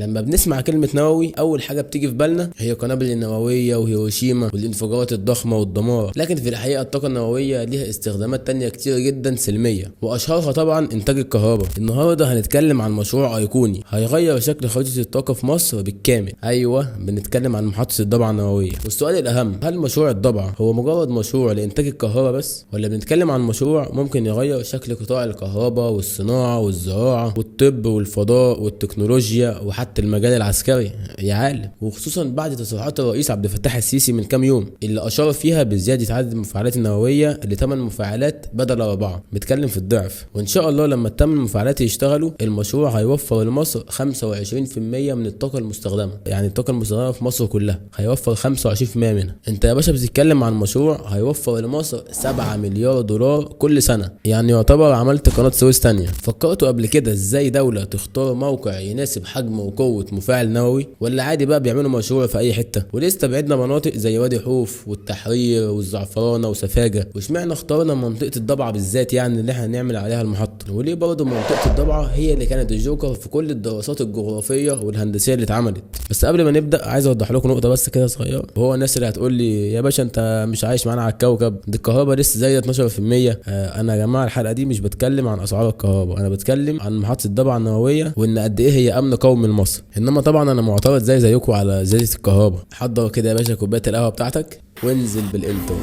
لما بنسمع كلمة نووي أول حاجة بتيجي في بالنا هي القنابل النووية وهيروشيما والانفجارات الضخمة والدمار، لكن في الحقيقة الطاقة النووية ليها استخدامات تانية كتير جدا سلمية، وأشهرها طبعا إنتاج الكهرباء. النهاردة هنتكلم عن مشروع أيقوني هيغير شكل خريطة الطاقة في مصر بالكامل. أيوة، بنتكلم عن محطة الضبعة النووية. والسؤال الأهم، هل مشروع الضبعة هو مجرد مشروع لإنتاج الكهرباء بس، ولا بنتكلم عن مشروع ممكن يغير شكل قطاع الكهرباء والصناعة والزراعة والطب والفضاء والتكنولوجيا وحتى المجال العسكري يا عالم؟ وخصوصا بعد تصريحات الرئيس عبد الفتاح السيسي من كام يوم اللي اشار فيها بزياده عدد المفاعلات النوويه ل 8 مفاعلات بدل 4، بتكلم في الضعف. وان شاء الله لما ال8 مفاعلات يشتغلوا المشروع هيوفر لمصر 25% من الطاقه المستخدمه، يعني الطاقه المستخدمه في مصر كلها هيوفر 25% منها. انت يا باشا بتتكلم عن مشروع هيوفر لمصر 7 مليار دولار كل سنه، يعني يعتبر عملت قناه سويس تانية. فكرتوا قبل كده ازاي دوله تختار موقع يناسب حجم وقوه مفاعل نووي، ولا عادي بقى بيعملوا مشروع في اي حته؟ وليه استبعدنا مناطق زي وادي حوف والتحرير والزعفرانه وسفاجه؟ واشمعنى اختارنا منطقه الضبعه بالذات يعني اللي احنا نعمل عليها المحطه؟ وليه برضه منطقه الضبعه هي اللي كانت الجوكر في كل الدراسات الجغرافيه والهندسيه اللي اتعملت؟ بس قبل ما نبدا عايز اوضح لكم نقطه بس كده صغيره، وهو الناس اللي هتقول لي يا باشا انت مش عايش معانا على الكوكب، دي الكهرباء لسه زي 12%. انا يا جماعه الحلقه دي مش بتكلم عن اسعار الكهرباء، انا بتكلم عن محطه الضبعه النوويه وان قد ايه هي امن قومي لمصر. انما طبعا انا معترض زيكم على زيادة الكهرباء. حضر كده يا باشا كوبايه القهوه بتاعتك وانزل بالانترو.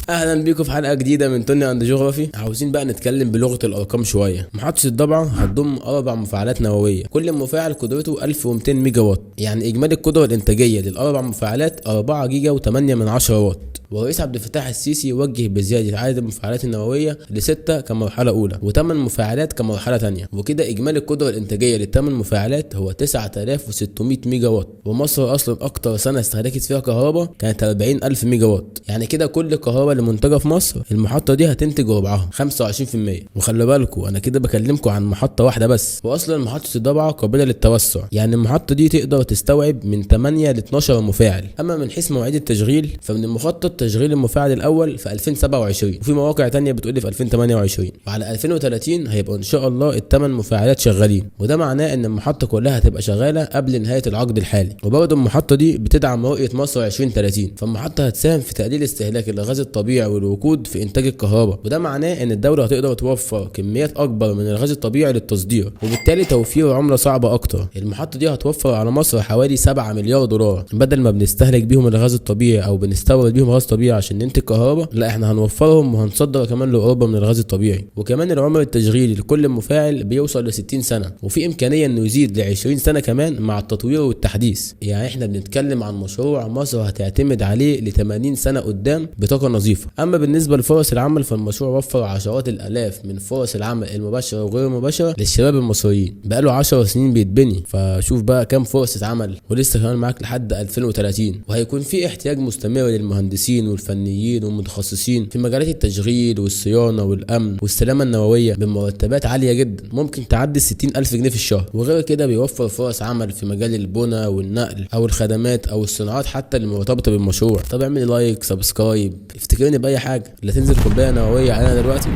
اهلا بيكم في حلقه جديده من توني اند جغرافي. عاوزين بقى نتكلم بلغه الارقام شويه. محطه الضبعه هتضم 4 مفاعلات نوويه، كل مفاعل قدرته 1200 ميجا وات، يعني اجمالي القدره الانتاجيه للاربع مفاعلات 4 جيجا و8 من 10 واط. والرئيس عبد الفتاح السيسي وجه بزياده عدد المفاعلات النوويه ل6 كمرحله اولى و8 مفاعلات كمرحله ثانيه، وكده اجمالي القدره الانتاجيه لل8 مفاعلات هو 9600 ميجا وات. ومصر اصلا اكتر سنه استهلكت فيها كهرباء كانت 40000 ميجا وات، يعني كده كل الكهرباء اللي منتجه في مصر المحطه دي هتنتج ربعها 25%. وخلي بالكم انا كده بكلمكم عن محطه واحده بس، واصلا محطه الضبعه قابله للتوسع، يعني المحطه دي تقدر تستوعب من 8 ل 12 مفاعل. اما من حيث مواعيد التشغيل فمن المخطط تشغيل المفاعل الاول في 2027، وفي مواقع تانية بتقول في 2028، وعلى 2030 هيبقى ان شاء الله ال8 مفاعلات شغالين. وده معناه ان المحطه كلها هتبقى شغاله قبل نهايه العقد الحالي. وبرضه المحطه دي بتدعم رؤيه مصر 2030، فالمحطه هتساهم في تقليل استهلاك الغاز الطبيعي والوقود في انتاج الكهرباء، وده معناه ان الدوله هتقدر توفر كميات اكبر من الغاز الطبيعي للتصدير، وبالتالي توفير عمله صعبه اكتر. المحطه دي هتوفر على مصر حوالي 7 مليار دولار، بدل ما بنستهلك بيهم الغاز الطبيعي او بنستورد بيهم غاز طبيعي عشان ننتج كهرباء، لا احنا هنوفرهم وهنصدر كمان لاوروبا من الغاز الطبيعي. وكمان العمر التشغيلي لكل مفاعل بيوصل ل 60 سنه، وفي امكانيه انه يزيد ل 20 سنه كمان مع التطوير والتحديث. يعني احنا بنتكلم عن مشروع مصر هتعتمد عليه ل 80 سنه قدام بطاقه نظيفه. اما بالنسبه لفرص العمل فالمشروع وفر عشرات الالاف من فرص العمل المباشره وغير المباشره للشباب المصريين، بقاله 10 سنين بيتبني، فشوف بقى كام فرصه عمل، ولسه كمان معاك لحد 2030. وهيكون في احتياج مستمر للمهندسين والفنيين والمتخصصين في مجالات التشغيل والصيانه والامن والسلامه النوويه بمرتبات عاليه جدا، ممكن تعدي 60,000 جنيه في الشهر. وغير كده بيوفر فرص عمل في مجال البنى والنقل او الخدمات او الصناعات حتى المرتبطه بالمشروع. طب اعمل لايك سبسكرايب، افتكرني باي حاجه، لا تنزل كوبايه نوويه علينا دلوقتي.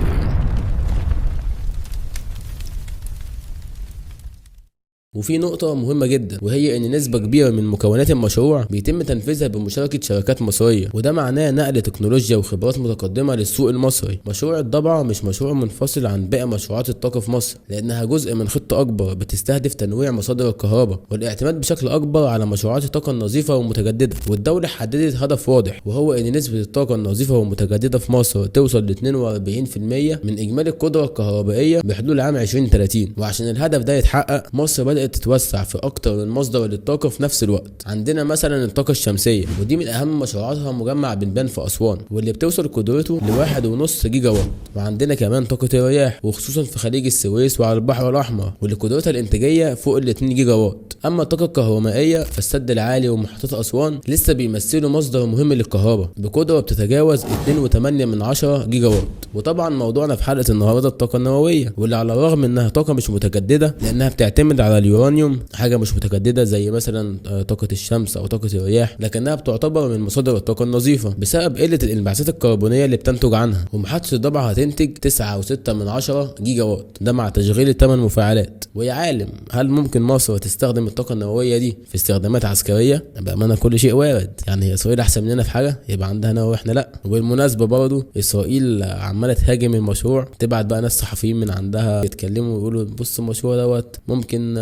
وفي نقطة مهمة جدا، وهي ان نسبة كبيرة من مكونات المشروع بيتم تنفيذها بمشاركة شركات مصرية، وده معناه نقل تكنولوجيا وخبرات متقدمة للسوق المصري. مشروع الضبعة مش مشروع منفصل عن باقي مشروعات الطاقة في مصر، لانها جزء من خطة اكبر بتستهدف تنويع مصادر الكهرباء والاعتماد بشكل اكبر على مشروعات الطاقة النظيفة والمتجددة. والدولة حددت هدف واضح، وهو ان نسبة الطاقة النظيفة والمتجددة في مصر توصل ل 42% من اجمالي القدرة الكهربائية بحلول عام 2030. وعشان الهدف ده يتحقق مصر بدأت تتوسع في اكتر من مصدر للطاقه في نفس الوقت. عندنا مثلا الطاقه الشمسيه، ودي من اهم مشروعاتها مجمع بنبان في اسوان، واللي بتوصل قدرته ل1.5 جيجا وات. وعندنا كمان طاقه الرياح، وخصوصا في خليج السويس وعلى البحر الاحمر، واللي قدرتها الانتاجيه فوق ال 2 جيجا وات. اما الطاقه الكهرومائيه فالسد العالي ومحطات اسوان لسه بيمثلوا مصدر مهم للكهرباء بقدره بتتجاوز 2.8 من 10 جيجا وات. وطبعا موضوعنا في حلقه النهارده الطاقه النوويه، واللي على الرغم انها طاقه مش متجدده لانها بتعتمد على اليورانيوم حاجة مش متجددة زي مثلا طاقة الشمس او طاقة الرياح، لكنها بتعتبر من مصادر الطاقة النظيفة بسبب قلة الانبعاثات الكربونية اللي بتنتج عنها. ومحطة الضبعة هتنتج 9.6 جيجا وات، ده مع تشغيل ال8 مفاعلات. ويا عالم، هل ممكن مصر تستخدم الطاقة النووية دي في استخدامات عسكرية؟ بأمانة كل شيء وارد، يعني هي اسرائيل احسن مننا في حاجة يبقى عندها نووي واحنا لا؟ وبالمناسبة برضه اسرائيل عمالة تهاجم المشروع، تبعت بقى ناس صحفيين من عندها يتكلموا ويقولوا بص المشروع دوت ممكن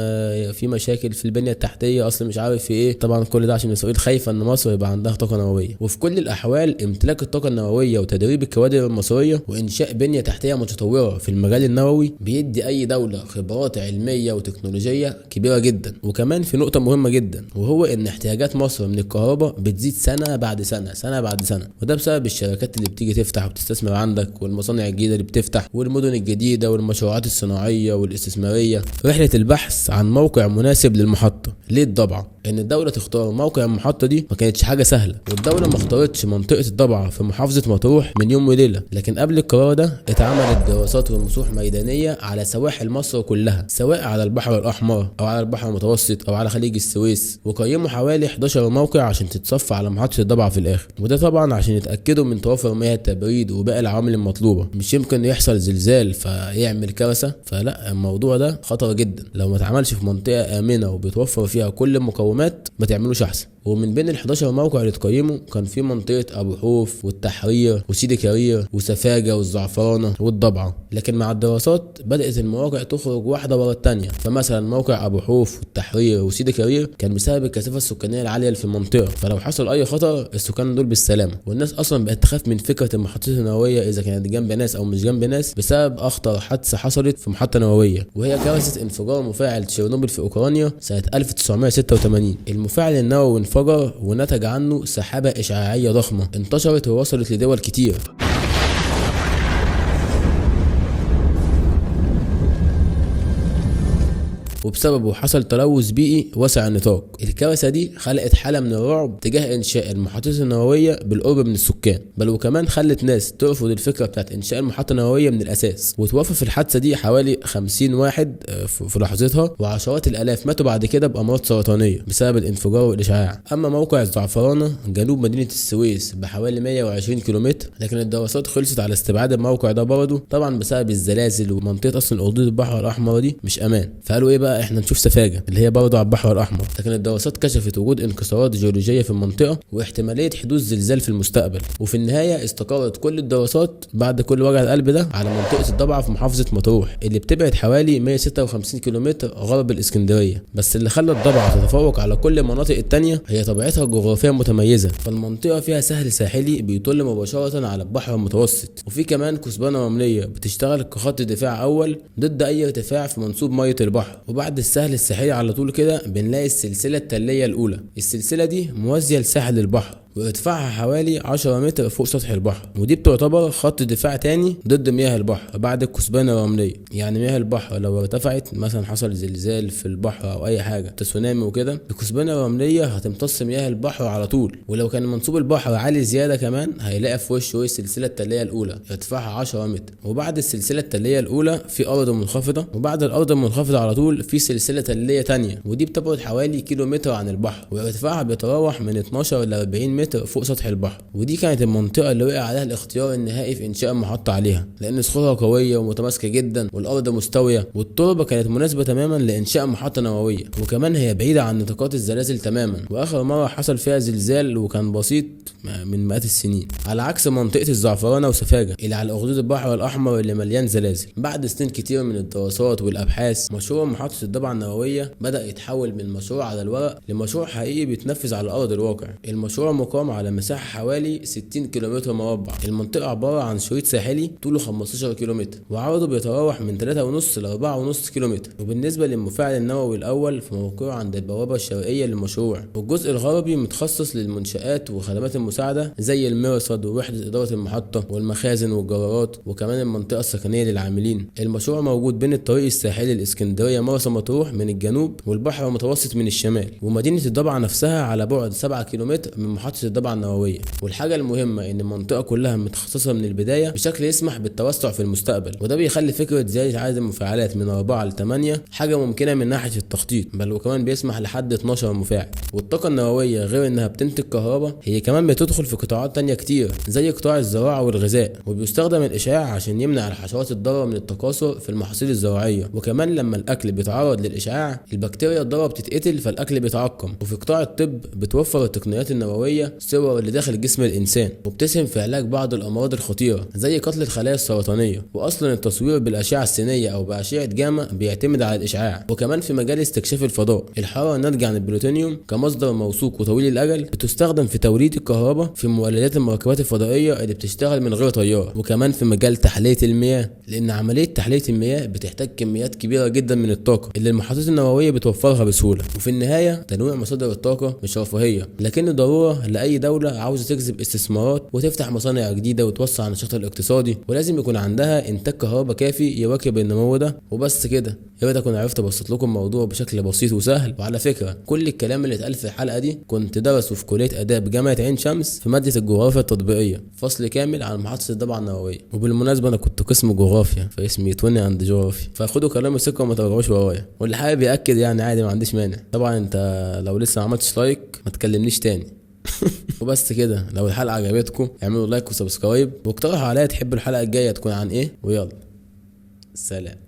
في مشاكل في البنية التحتية، اصل مش عارف في ايه. طبعا كل ده عشان اسرائيل خايفة ان مصر يبقى عندها طاقة نووية. وفي كل الاحوال امتلاك الطاقة النووية وتدريب الكوادر المصرية وانشاء بنية تحتية متطورة في المجال النووي بيدي اي دولة خبرات علمية وتكنولوجية كبيرة جدا. وكمان في نقطة مهمة جدا، وهو ان احتياجات مصر من الكهرباء بتزيد سنة بعد سنة سنة بعد سنة، وده بسبب الشركات اللي بتيجي تفتح وتستثمر عندك، والمصانع الجديدة اللي بتفتح، والمدن الجديدة، والمشروعات الصناعية والاستثمارية. رحلة البحث عن موقع مناسب للمحطة. ليه الضبعة؟ ان الدولة تختار موقع المحطة دي ما كانتش حاجة سهلة، والدولة ما اختارتش منطقة الضبعة في محافظة مطروح من يوم وليلة، لكن قبل القرار ده اتعملت دراسات ورسوم ميدانية على سواحل مصر كلها، سواء على البحر الأحمر أو على البحر المتوسط أو على خليج السويس، وقيموا حوالي 11 موقع عشان تتصفى على محطة الضبعة في الآخر. وده طبعا عشان يتأكدوا من توافر مياه التبريد وباقي العوامل المطلوبة. مش يمكن يحصل زلزال فيعمل كارثة، فلا، الموضوع ده خطر جدا. لو ما اتعملش في منطقة آمنة وبتوفر فيها كل المقومات ما تعملوش أحسن. ومن بين ال 11 موقع اللي اتقيموا كان في منطقة أبو خوف والتحرير وسيدي كرير وسفاجة والزعفرانة والضبعة، لكن مع الدراسات بدأت المواقع تخرج واحدة ورا التانية. فمثلا موقع أبو خوف والتحرير وسيدي كرير كان بسبب الكثافة السكانية العالية اللي في المنطقة، فلو حصل أي خطر السكان دول بالسلامة. والناس أصلا بقت تخاف من فكرة المحطات النووية إذا كانت جنب ناس أو مش جنب ناس، بسبب أخطر حادثة حصلت في محطة نووية، وهي كارثة انفجار مفاعل تشيرنوبل في أوكرانيا سنة 1986. المفاعل النووي انفجر ونتج عنه سحابة إشعاعية ضخمة انتشرت ووصلت لدول كتير. وبسببه حصل تلوث بيئي واسع النطاق. الكارثة دي خلقت حالة من الرعب تجاه إنشاء المحطات النووية بالقرب من السكان، بل وكمان خلت ناس ترفض الفكرة بتاعت إنشاء المحطة النووية من الأساس. وتوفى في الحادثة دي حوالي 50 واحد في لحظتها، وعشرات الآلاف ماتوا بعد كده بأمراض سرطانية بسبب الانفجار والإشعاع. أما موقع الزعفرانة جنوب مدينة السويس بحوالي 120 كيلومتر، لكن الدراسات خلصت على استبعاد الموقع ده برضه طبعا بسبب الزلازل، ومنطقة أصلا حدود البحر الأحمر دي مش أمان. فقالوا إيه بقى، احنا نشوف سفاجة اللي هي برضه على البحر الأحمر. لكن الدراسات كشفت وجود انكسارات جيولوجية في المنطقة واحتمالية حدوث زلزال في المستقبل. وفي النهاية استقرت كل الدراسات بعد كل وجع القلب ده على منطقة الضبعة في محافظة مطروح، اللي بتبعد حوالي 156 كيلومتر غرب الإسكندرية. بس اللي خلى الضبعة تتفوق على كل المناطق التانية هي طبيعتها الجغرافية المتميزة. فالمنطقة فيها سهل ساحلي بيطل مباشرة على البحر المتوسط، وفي كمان كثبانة رملية بتشتغل كخط دفاع أول ضد أي ارتفاع في منسوب مية البحر. وبعد السهل الساحلي على طول كده بنلاقي السلسلة التلية الأولى. السلسلة دي موازية لساحل البحر وارتفاعها حوالي 10 متر فوق سطح البحر، ودي بتعتبر خط دفاع تاني ضد مياه البحر بعد الكثبان الرملية. يعني مياه البحر لو ارتفعت، مثلا حصل زلزال في البحر او اي حاجة تسونامي وكده، الكثبان الرملية هتمتص مياه البحر على طول. ولو كان منسوب البحر عالي زيادة كمان هيلاقي في وشه السلسلة التلية الأولى ارتفاعها 10 متر. وبعد السلسلة التلية الأولى في أرض منخفضة، وبعد الأرض المنخفضة على طول في سلسلة تلية تانية، ودي بتبعد حوالي كيلومتر عن البحر، وارتفاعها بيتراوح من 12 ل 40 متر فوق سطح البحر. ودي كانت المنطقة اللي وقع عليها الاختيار النهائي في إنشاء محطة عليها، لأن صخورها قوية ومتماسكة جدا، والأرض مستوية، والتربة كانت مناسبة تماما لإنشاء محطة نووية. وكمان هي بعيدة عن نطاقات الزلازل تماما، وآخر مرة حصل فيها زلزال وكان بسيط من مئات السنين، على عكس منطقة الزعفرانة وسفاجة اللي على أخدود البحر الأحمر اللي مليان زلازل. بعد سنين كتير من الدراسات والأبحاث، مشروع محطة الضبعة النووية بدأ يتحول من مشروع على الورق لمشروع حقيقي بيتنفذ على أرض الواقع. المشروع مقام على مساحة حوالي 60 كيلومتر مربع. المنطقة عبارة عن شريط ساحلي طوله 15 كيلومتر، وعرضه بيتراوح من 3.5 ل 4.5 كيلومتر. وبالنسبة للمفاعل النووي الأول فموقعه عند البوابة الشرقية للمشروع، والجزء الغربي متخصص للمنشآت وخدمات المساعدة زي المرصد ووحدة إدارة المحطة والمخازن والجرارات، وكمان المنطقة السكنية للعاملين. المشروع موجود بين الطريق الساحلي الإسكندرية مرسى مطروح من الجنوب والبحر المتوسط من الشمال، ومدينة الضبعة نفسها على بعد 7 كيلومتر من محطة محطة الضبعة النووية. والحاجة المهمة ان المنطقة كلها متخصصة من البداية بشكل يسمح بالتوسع في المستقبل، وده بيخلي فكرة زيادة عدد المفاعلات من 4 ل 8 حاجة ممكنة من ناحية التخطيط، بل وكمان بيسمح لحد 12 مفاعل. والطاقة النووية غير انها بتنتج كهرباء، هي كمان بتدخل في قطاعات تانية كتير زي قطاع الزراعة والغذاء، وبيستخدم الإشعاع عشان يمنع الحشرات الضارة من التكاثر في المحاصيل الزراعية. وكمان لما الأكل بيتعرض للإشعاع البكتيريا الضارة بتتقتل فالأكل بيتعقم. وفي قطاع الطب بتوفر التقنيات النووية صور اللي داخل جسم الإنسان، وبتسهم في علاج بعض الأمراض الخطيرة زي قتل الخلايا السرطانية. وأصلا التصوير بالأشعة السينية أو بأشعة جاما بيعتمد على الإشعاع. وكمان في مجال استكشاف الفضاء، الحرارة الناتجة عن البلوتونيوم كمصدر موثوق وطويل الأجل بتستخدم في توليد الكهرباء في مولدات المركبات الفضائية اللي بتشتغل من غير طيار. وكمان في مجال تحلية المياه، لأن عملية تحلية المياه بتحتاج كميات كبيرة جدا من الطاقة اللي المحطات النووية بتوفرها بسهولة. وفي النهاية تنويع مصادر الطاقة مش رفاهية لكنه ضرورة لأي دولة عاوزة تجذب استثمارات وتفتح مصانع جديدة وتوسع النشاط الاقتصادي، ولازم يكون عندها إنتاج كهرباء كافي يواكب النمو ده. وبس كده، يا ريت أكون عرفت أبسط لكم الموضوع بشكل بسيط وسهل. وعلى فكرة كل الكلام اللي اتقال في الحلقة دي كنت درسه في كلية آداب جامعة عين شمس في مادة الجغرافيا التطبيقية، فصل كامل عن محطة الضبعة النووية. وبالمناسبة أنا كنت قسم جغرافيا فاسمي توني عند جغرافيا، فخدوا كلامي ثقة وما ترجعوش ورايا. واللي حابب يأكد يعني عادي، ما عنديش مانع. طبعا انت لو لسه ما عملتش لايك ما تكلمنيش تاني. وبس كده، لو الحلقة عجبتكم اعملوا لايك وسبسكرايب، واقترحوا عليا تحبوا الحلقة الجاية تكون عن ايه. ويلا سلام.